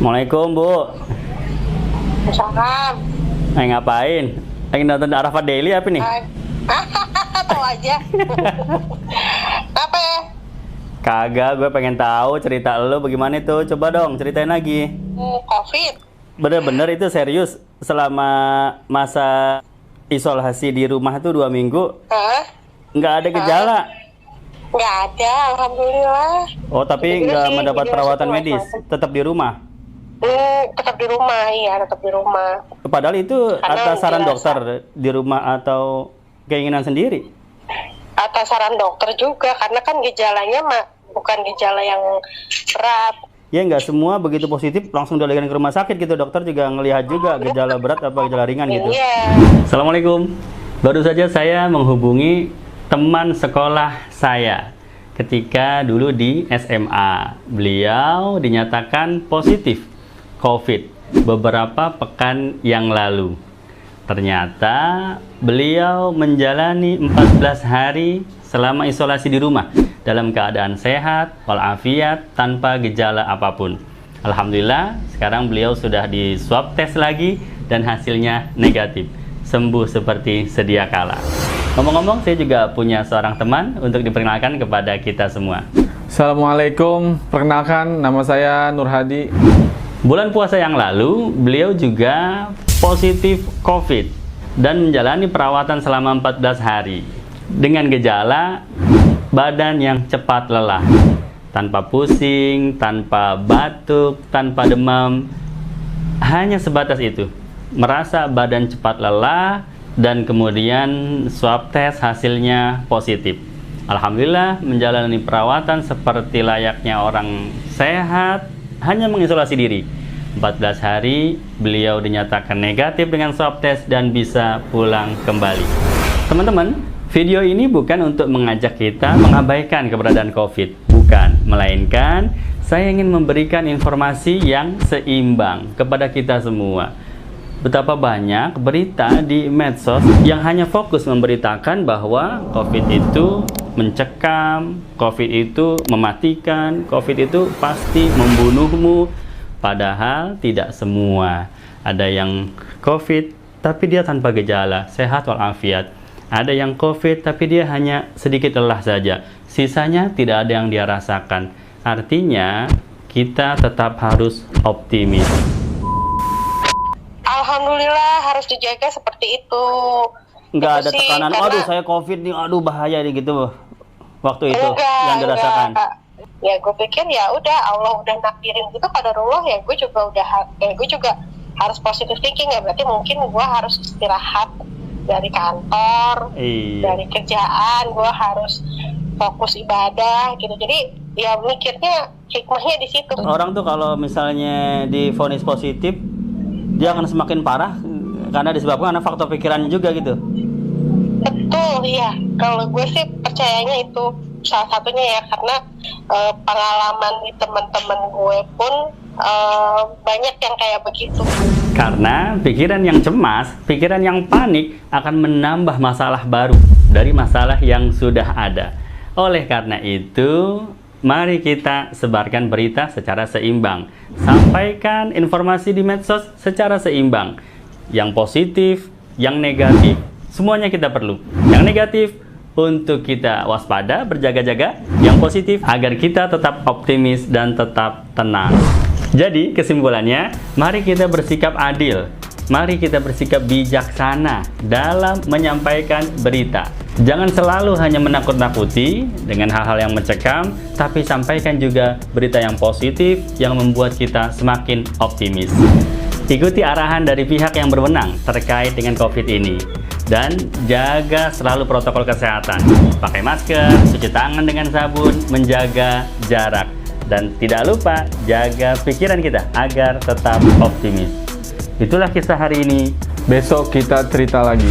Assalamualaikum, Bu. Salam. Ngapain? Lagi nonton Arafat Daily apa nih? Tahu aja. Apa ya? Kagak, gue pengen tahu cerita lo bagaimana itu. Coba dong, ceritain lagi. Covid. Bener-bener itu serius selama masa isolasi di rumah itu 2 minggu? Hah? Nggak ada gejala? Nggak ada, alhamdulillah. Oh, tapi Gitu nggak sih, mendapat jadi perawatan maksudnya medis? macam-macam. Tetap di rumah? Tetap di rumah, iya tetap di rumah. Padahal itu Karena atas saran dirasa- dokter di rumah atau keinginan sendiri? Atas saran dokter juga, karena kan gejalanya bukan gejala yang berat. Ya nggak semua begitu positif langsung dilarikan ke rumah sakit gitu. Dokter juga ngelihat juga gejala berat apa gejala ringan gitu. Iya. Assalamualaikum. Baru saja saya menghubungi teman sekolah saya ketika dulu di SMA. Beliau dinyatakan positif COVID beberapa pekan yang lalu. Ternyata beliau menjalani 14 hari selama isolasi di rumah dalam keadaan sehat, walafiat, tanpa gejala apapun. Alhamdulillah, sekarang beliau sudah di swab test lagi dan hasilnya negatif. Sembuh seperti sedia kala. Ngomong-ngomong, saya juga punya seorang teman untuk diperkenalkan kepada kita semua. Assalamualaikum, perkenalkan nama saya Nur Hadi. Bulan puasa yang lalu, beliau juga positif COVID dan menjalani perawatan selama 14 hari dengan gejala badan yang cepat lelah, tanpa pusing, tanpa batuk, tanpa demam, hanya sebatas itu. Merasa badan cepat lelah dan kemudian swab test hasilnya positif. Alhamdulillah menjalani perawatan seperti layaknya orang sehat, hanya mengisolasi diri. 14 hari beliau dinyatakan negatif dengan swab test dan bisa pulang kembali. Teman-teman, video ini bukan untuk mengajak kita mengabaikan keberadaan COVID, bukan, melainkan saya ingin memberikan informasi yang seimbang kepada kita semua. Betapa banyak berita di medsos yang hanya fokus memberitakan bahwa COVID itu mencekam, COVID itu mematikan, COVID itu pasti membunuhmu. Padahal tidak semua. Ada yang COVID tapi dia tanpa gejala, sehat walafiat. Ada yang COVID tapi dia hanya sedikit lelah saja, sisanya tidak ada yang dia rasakan. Artinya kita tetap harus optimis. Alhamdulillah harus dijaga seperti itu. Nggak Itu ada sih, tekanan, karena- aduh saya COVID nih, aduh bahaya nih gitu waktu itu Enggak, yang dirasakan. enggak. Ya gue pikir ya udah Allah udah nakdirin gitu kadarullah, ya gue juga harus positive thinking, ya berarti mungkin gue harus istirahat dari kantor, Iya. dari kerjaan, gue harus fokus ibadah gitu. Jadi ya mikirnya hikmahnya di situ. Orang tuh kalau misalnya divonis positif, dia akan semakin parah karena disebabkan karena faktor pikirannya juga gitu. Betul, iya. Kalau gue sih percayanya itu salah satunya ya, karena pengalaman di teman-teman gue pun banyak yang kayak begitu. Karena pikiran yang cemas, pikiran yang panik akan menambah masalah baru dari masalah yang sudah ada. Oleh karena itu, mari kita sebarkan berita secara seimbang. Sampaikan informasi di medsos secara seimbang. Yang positif, yang negatif, semuanya kita perlu. Yang negatif untuk kita waspada, berjaga-jaga. Yang positif agar kita tetap optimis dan tetap tenang. Jadi kesimpulannya, mari kita bersikap adil. Mari kita bersikap bijaksana dalam menyampaikan berita. Jangan selalu hanya menakut-nakuti dengan hal-hal yang mencekam, tapi sampaikan juga berita yang positif yang membuat kita semakin optimis. Ikuti arahan dari pihak yang berwenang terkait dengan COVID ini. Dan jaga selalu protokol kesehatan. Pakai masker, cuci tangan dengan sabun, menjaga jarak. Dan tidak lupa jaga pikiran kita agar tetap optimis. Itulah kisah hari ini. Besok kita cerita lagi.